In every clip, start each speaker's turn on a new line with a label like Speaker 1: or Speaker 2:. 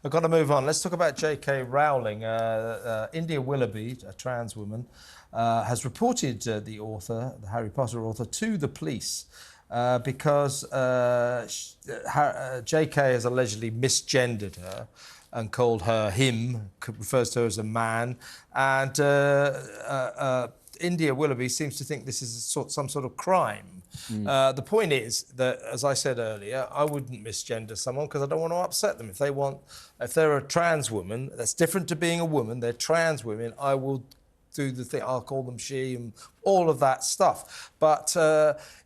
Speaker 1: I've got to move on. Let's talk about JK Rowling. India Willoughby, a trans woman, has reported the author, the Harry Potter author, to the police because JK has allegedly misgendered her and called her him, refers to her as a man, and India Willoughby seems to think this is some sort of crime. The point is that, as I said earlier, I wouldn't misgender someone because I don't want to upset them. If they're a trans woman, that's different to being a woman. They're trans women. I will do the thing. I'll call them she and all of that stuff. But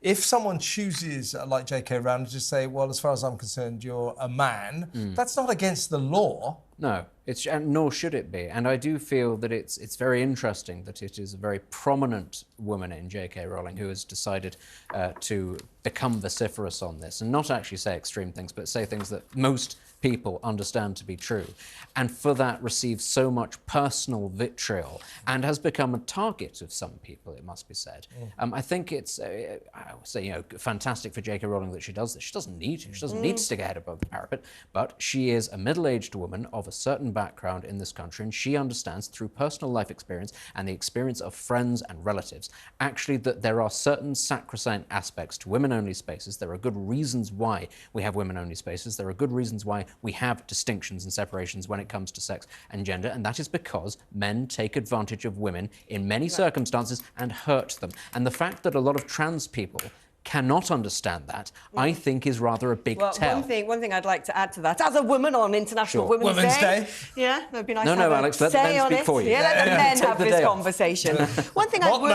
Speaker 1: if someone chooses, like JK Rowling, to just say, well, as far as I'm concerned, you're a man, that's not against the law.
Speaker 2: No, nor should it be. And I do feel that it's very interesting that it is a very prominent woman in JK Rowling who has decided to become vociferous on this and not actually say extreme things, but say things that most people understand to be true, and for that receives so much personal vitriol and has become a target of some people, it must be said. I think it's, I would say, fantastic for JK Rowling that she does this. She doesn't need to. She doesn't need to stick her head above the parapet, but she is a middle-aged woman of a certain background in this country, and she understands through personal life experience and the experience of friends and relatives, actually, that there are certain sacrosanct aspects to women-only spaces. There are good reasons why we have women-only spaces. There are good reasons why we have distinctions and separations when it comes to sex and gender, and that is because men take advantage of women in many circumstances and hurt them. And the fact that a lot of trans people cannot understand that, I think, is rather a big tell.
Speaker 3: One thing I'd like to add to that, as a woman on International Women's Day. Yeah, that'd be nice to have
Speaker 2: Alex, let the men speak for you.
Speaker 3: Yeah, let the men have this conversation. One thing I would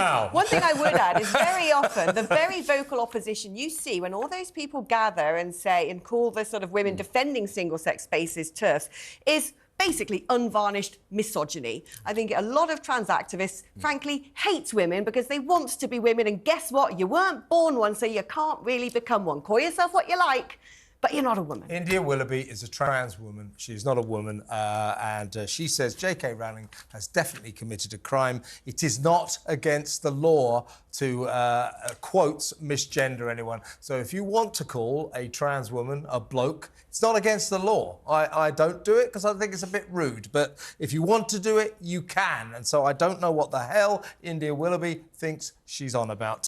Speaker 3: add is very often the very vocal opposition you see when all those people gather and say and call the sort of women defending single-sex spaces TERFs is basically unvarnished misogyny. I think a lot of trans activists, frankly, hate women because they want to be women, and guess what? You weren't born one, so you can't really become one. Call yourself what you like, but you're not a woman.
Speaker 1: India Willoughby is a trans woman. She's not a woman, and she says JK Rowling has definitely committed a crime. It is not against the law to, quotes, misgender anyone. So if you want to call a trans woman a bloke, it's not against the law. I don't do it because I think it's a bit rude, but if you want to do it, you can. And so I don't know what the hell India Willoughby thinks she's on about.